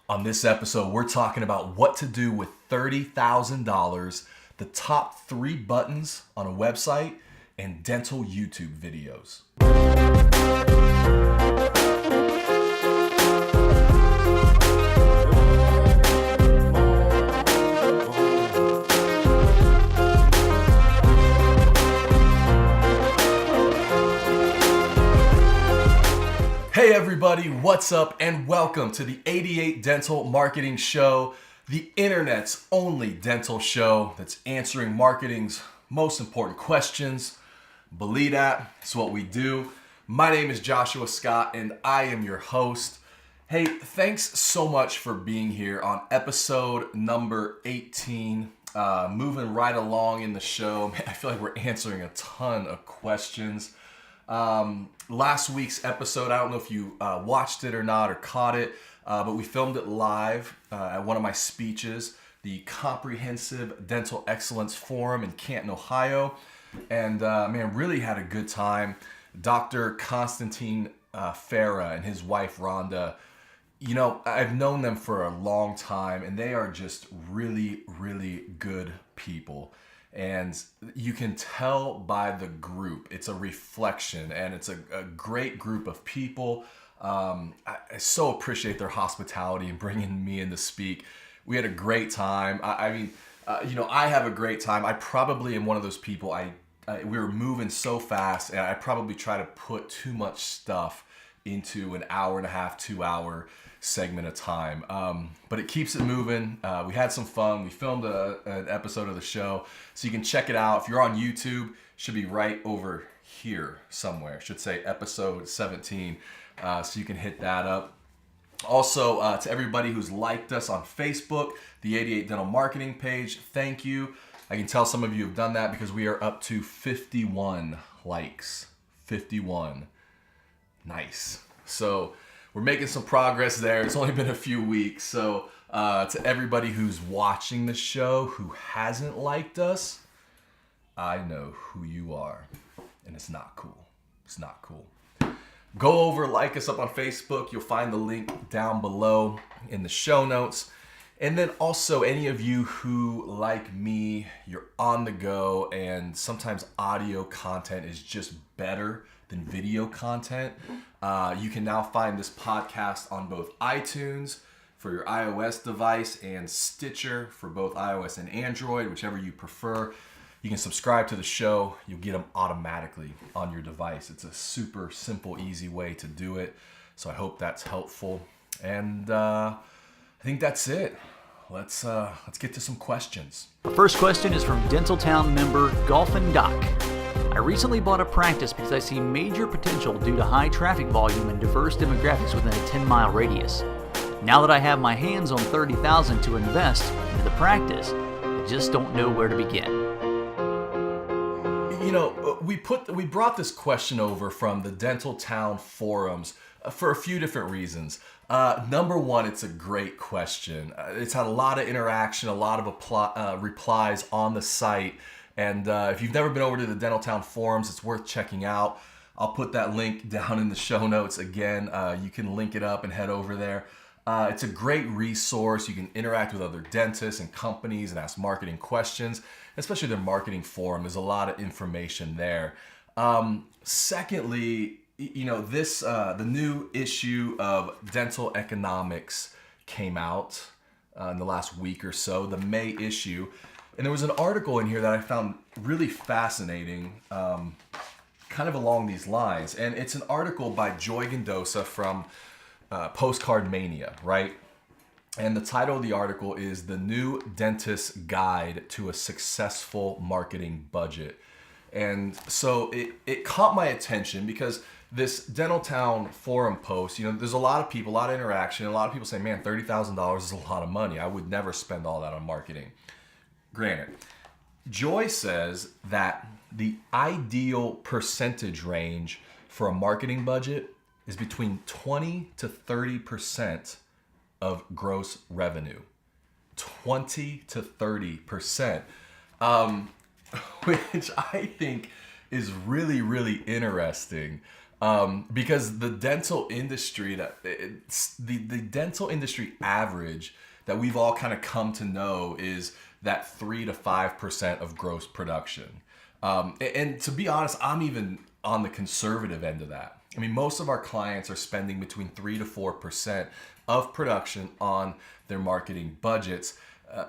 On this episode, we're talking about what to do with $30,000, the top 3 buttons on a website, and dental YouTube videos. Hey everybody, what's up and welcome to the 88 Dental Marketing Show, the internet's only dental show that's answering marketing's most important questions. Believe that, it's what we do. My name is Joshua Scott and I am your host. Hey, thanks so much for being here on episode number 18. Moving right along in the show. Man, I feel like we're answering a ton of questions. Last week's episode, I don't know if you watched it or not or caught it, but we filmed it live at one of my speeches, the Comprehensive Dental Excellence Forum in Canton, Ohio. And man, really had a good time. Dr. Constantine Farah and his wife Rhonda, you know, I've known them for a long time and they are just really, really good people. And you can tell by the group, it's a reflection and it's a great group of people. I so appreciate their hospitality and bringing me in to speak. We had a great time. I have a great time. I probably am one of those people, we were moving so fast and I probably try to put too much stuff into an hour and a half, 2 hour segment of time. But it keeps it moving. We had some fun. We filmed an episode of the show, so you can check it out. If you're on YouTube, it should be right over here somewhere. It should say episode 17, so you can hit that up. Also, to everybody who's liked us on Facebook, the 88 Dental Marketing page, thank you. I can tell some of you have done that because we are up to 51 likes. 51. Nice. So we're making some progress there. It's only been a few weeks. So to everybody who's watching the show who hasn't liked us, I know who you are. And it's not cool. It's not cool. Go over, like us up on Facebook. You'll find the link down below in the show notes. And then also any of you who, like me, you're on the go and sometimes audio content is just better than video content. You can now find this podcast on both iTunes for your iOS device and Stitcher for both iOS and Android, whichever you prefer. You can subscribe to the show. You'll get them automatically on your device. It's a super simple, easy way to do it. So I hope that's helpful. And I think that's it. Let's get to some questions. The first question is from Dentaltown member Golfin Doc. I recently bought a practice because I see major potential due to high traffic volume and diverse demographics within a 10-mile radius. Now that I have my hands on $30,000 to invest into the practice, I just don't know where to begin. You know, we brought this question over from the Dentaltown forums for a few different reasons. Number one, it's a great question. It's had a lot of interaction, a lot of replies on the site. And if you've never been over to the Dentaltown forums, it's worth checking out. I'll put that link down in the show notes. Again, you can link it up and head over there. It's a great resource. You can interact with other dentists and companies and ask marketing questions, especially their marketing forum. There's a lot of information there. Secondly, you know, the new issue of Dental Economics came out in the last week or so, the May issue. And there was an article in here that I found really fascinating, kind of along these lines. And it's an article by Joy Gendosa from Postcard Mania, right? And the title of the article is The New Dentist's Guide to a Successful Marketing Budget. And so it caught my attention because this Dentaltown forum post, you know, there's a lot of people, a lot of interaction, a lot of people say, man, $30,000 is a lot of money. I would never spend all that on marketing. Granted, Joy says that the ideal percentage range for a marketing budget is between 20 to 30% of gross revenue. 20 to 30%, which I think is really, really interesting. Because the dental industry the dental industry average that we've all kind of come to know is that 3 to 5% of gross production. And to be honest, I'm even on the conservative end of that. I mean, most of our clients are spending between 3 to 4% of production on their marketing budgets.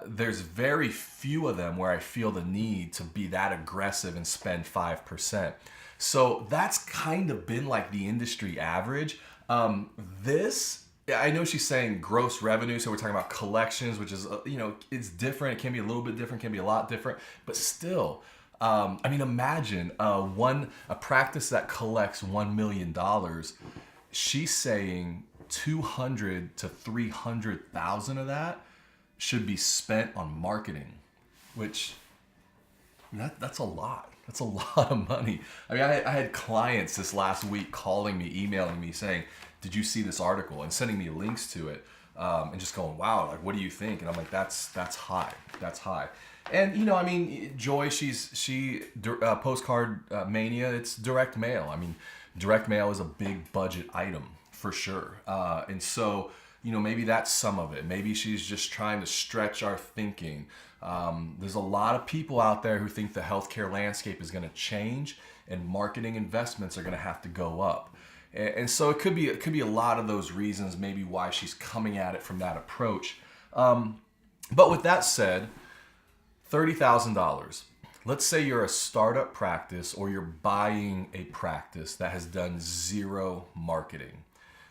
There's very few of them where I feel the need to be that aggressive and spend 5%. So that's kind of been like the industry average. I know she's saying gross revenue, so we're talking about collections, which is, it's different. It can be a little bit different, can be a lot different, but still, imagine a practice that collects $1 million. She's saying 200 to 300,000 of that should be spent on marketing, which that's a lot. That's a lot of money. I mean, I had clients this last week calling me, emailing me saying, did you see this article? And sending me links to it, and just going, wow, like, what do you think? And I'm like, that's high. That's high. And, Joy, she Postcard Mania, it's direct mail. I mean, direct mail is a big budget item for sure. And so, maybe that's some of it. Maybe she's just trying to stretch our thinking. There's a lot of people out there who think the healthcare landscape is going to change and marketing investments are going to have to go up. And so it could be a lot of those reasons, maybe why she's coming at it from that approach. But with that said, $30,000. Let's say you're a startup practice or you're buying a practice that has done zero marketing.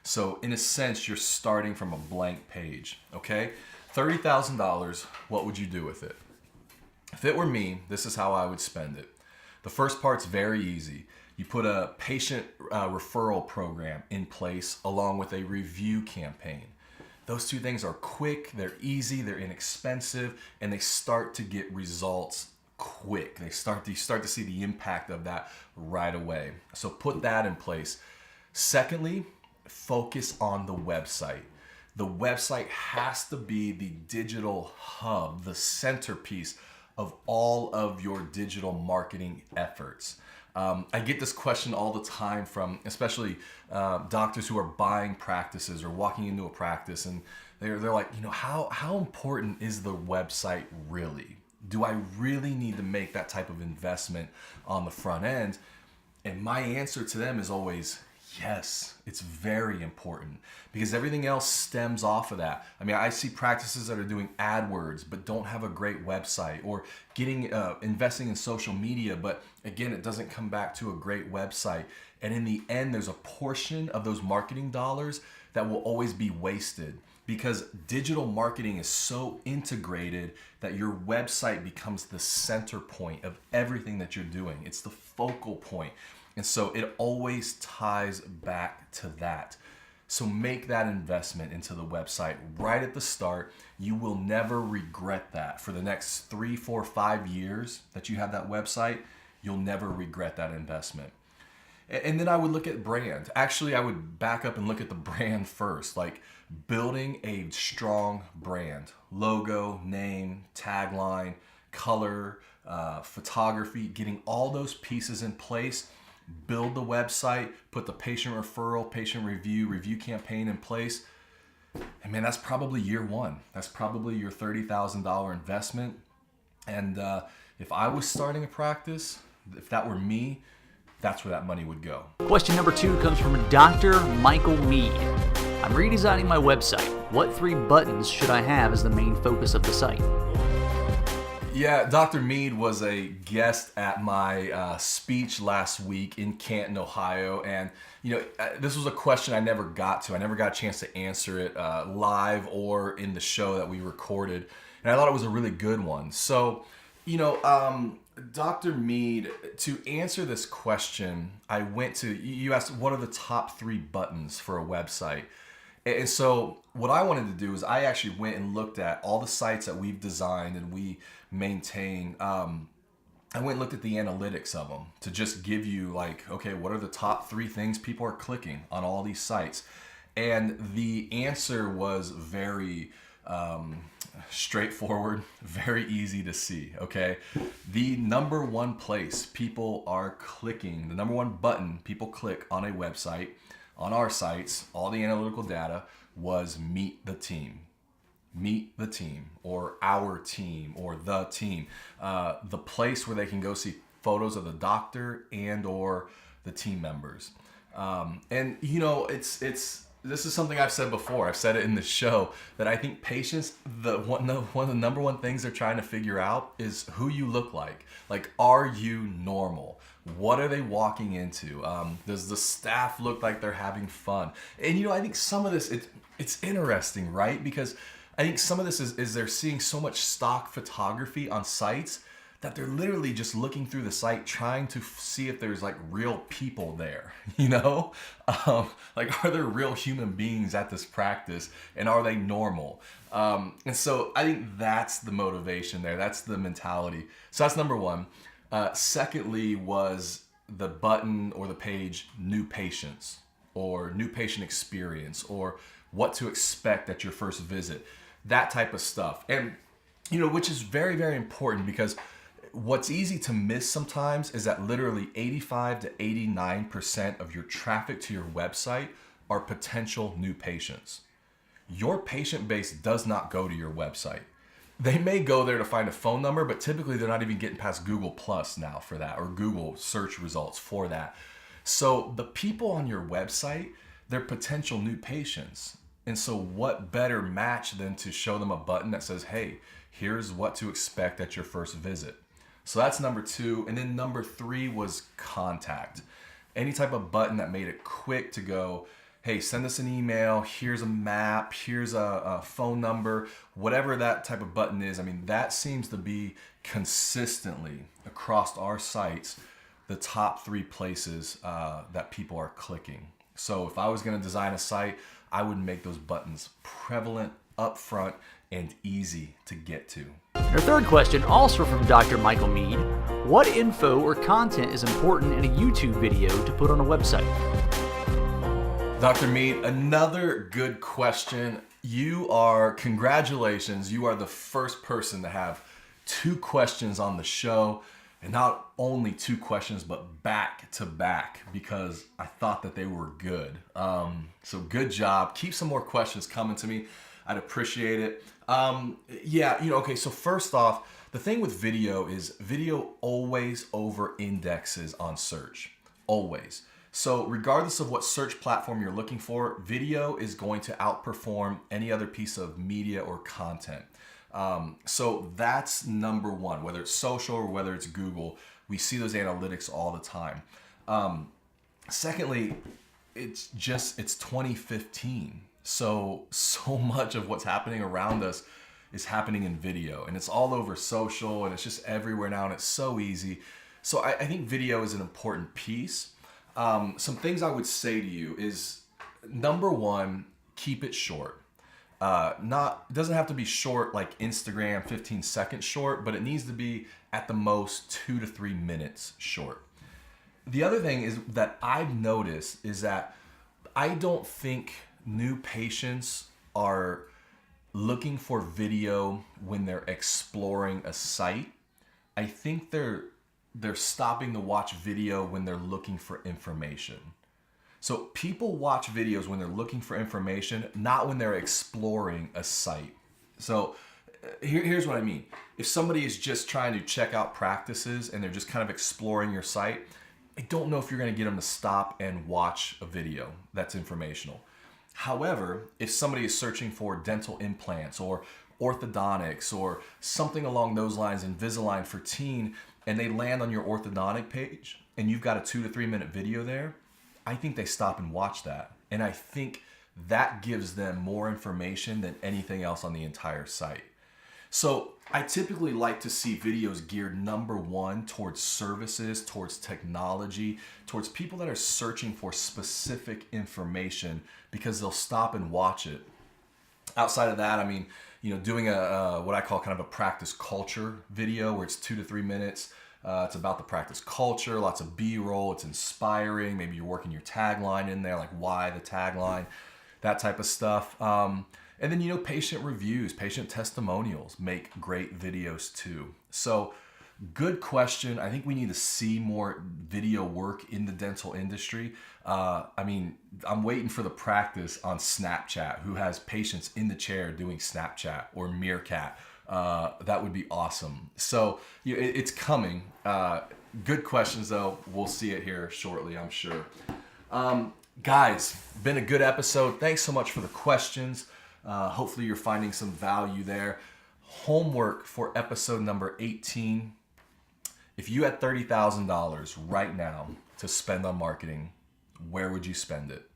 So in a sense, you're starting from a blank page, okay? $30,000, what would you do with it? If it were me, this is how I would spend it. The first part's very easy. You put a patient referral program in place along with a review campaign. Those two things are quick, they're easy, they're inexpensive, and they start to get results quick. You start to see the impact of that right away. So put that in place. Secondly, focus on the website. The website has to be the digital hub, the centerpiece of all of your digital marketing efforts. I get this question all the time from especially doctors who are buying practices or walking into a practice, and they're like, how important is the website really? Do I really need to make that type of investment on the front end? And my answer to them is always, yes, it's very important because everything else stems off of that. I mean, I see practices that are doing AdWords but don't have a great website, or investing in social media, but again, it doesn't come back to a great website. And in the end, there's a portion of those marketing dollars that will always be wasted because digital marketing is so integrated that your website becomes the center point of everything that you're doing. It's the focal point. And so it always ties back to that. So make that investment into the website right at the start. You will never regret that. For the next 3, 4, 5 years that you have that website, you'll never regret that investment. And then I would look at brand. Actually, I would back up and look at the brand first, like building a strong brand, logo, name, tagline, color, photography, getting all those pieces in place. Build the website, put the patient referral, patient review campaign in place. And man, that's probably year one. That's probably your $30,000 investment. And if I was starting a practice, if that were me, that's where that money would go. Question number 2 comes from Dr. Michael Mead. I'm redesigning my website. What 3 buttons should I have as the main focus of the site? Yeah, Dr. Mead was a guest at my speech last week in Canton, Ohio. And, this was a question I never got to. I never got a chance to answer it live or in the show that we recorded. And I thought it was a really good one. So, Dr. Mead, to answer this question, I went to, you asked, what are the top 3 buttons for a website? And so what I wanted to do is I actually went and looked at all the sites that we've designed and we maintain. I went and looked at the analytics of them to just give you like, okay, what are the top 3 things people are clicking on all these sites? And the answer was very straightforward, very easy to see, okay? The number one place people are clicking, the number one button people click on a website, on our sites, all the analytical data, was meet the team. Meet the team, or our team, or the team. The place where they can go see photos of the doctor and or the team members. And you know, this is something I've said before. I've said it in the show that I think patients, one of the number one things they're trying to figure out is who you look like. Like, are you normal? What are they walking into? Does the staff look like they're having fun? And you know, I think some of this, it's interesting, right? Because I think some of this is they're seeing so much stock photography on sites that they're literally just looking through the site trying to see if there's like real people there, you know? Like, are there real human beings at this practice, and are they normal? And so I think that's the motivation there. That's the mentality. So that's number one. Secondly was the button or the page, new patients, or new patient experience, or what to expect at your first visit, that type of stuff. And, you know, which is very, very important, because what's easy to miss sometimes is that literally 85 to 89% of your traffic to your website are potential new patients. Your patient base does not go to your website. They may go there to find a phone number, but typically they're not even getting past Google Plus now for that, or Google search results for that. So the people on your website, they're potential new patients. And so what better match than to show them a button that says, hey, here's what to expect at your first visit. So that's number two. And then number three was contact. Any type of button that made it quick to go, hey, send us an email, here's a map, here's a phone number, whatever that type of button is. I mean, that seems to be consistently across our sites the top three places that people are clicking. So if I was going to design a site, I would make those buttons prevalent, upfront, and easy to get to. Our third question, also from Dr. Michael Mead: what info or content is important in a YouTube video to put on a website? Dr. Mead, another good question. Congratulations, you are the first person to have two questions on the show, and not only two questions, but back to back, because I thought that they were good. So good job. Keep some more questions coming to me. I'd appreciate it. So first off, the thing with video is video always over indexes on search, always. So regardless of what search platform you're looking for, video is going to outperform any other piece of media or content. So that's number one, whether it's social or whether it's Google, we see those analytics all the time. Secondly, it's 2015. So much of what's happening around us is happening in video, and it's all over social, and it's just everywhere now, and it's so easy. So I think video is an important piece. Some things I would say to you is, number one, keep it short. It doesn't have to be short like Instagram 15 seconds short, but it needs to be at the most 2 to 3 minutes short. The other thing is that I've noticed is that I don't think new patients are looking for video when they're exploring a site. I think they're stopping to watch video when they're looking for information. So people watch videos when they're looking for information, not when they're exploring a site. So here's what I mean. If somebody is just trying to check out practices and they're just kind of exploring your site, I don't know if you're going to get them to stop and watch a video that's informational. However, if somebody is searching for dental implants or orthodontics or something along those lines, Invisalign for teen, and they land on your orthodontic page and you've got a 2 to 3 minute video there, I think they stop and watch that. And I think that gives them more information than anything else on the entire site. So I typically like to see videos geared, number one, towards services, towards technology, towards people that are searching for specific information, because they'll stop and watch it. Outside of that, I mean, doing a what I call kind of a practice culture video where it's 2 to 3 minutes. It's about the practice culture, lots of B-roll, it's inspiring. Maybe you're working your tagline in there, like why the tagline, that type of stuff. And then, patient reviews, patient testimonials make great videos too. So good question. I think we need to see more video work in the dental industry. I'm waiting for the practice on Snapchat who has patients in the chair doing Snapchat or Meerkat. That would be awesome. So it's coming. Good questions though. We'll see it here shortly, I'm sure. Guys, been a good episode. Thanks so much for the questions. Hopefully you're finding some value there. Homework for episode number 18. If you had $30,000 right now to spend on marketing, where would you spend it?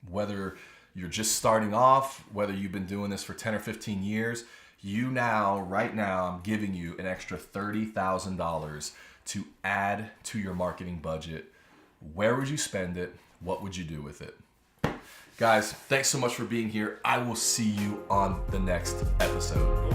Whether you're just starting off, whether you've been doing this for 10 or 15 years, right now, I'm giving you an extra $30,000 to add to your marketing budget. Where would you spend it? What would you do with it? Guys, thanks so much for being here. I will see you on the next episode.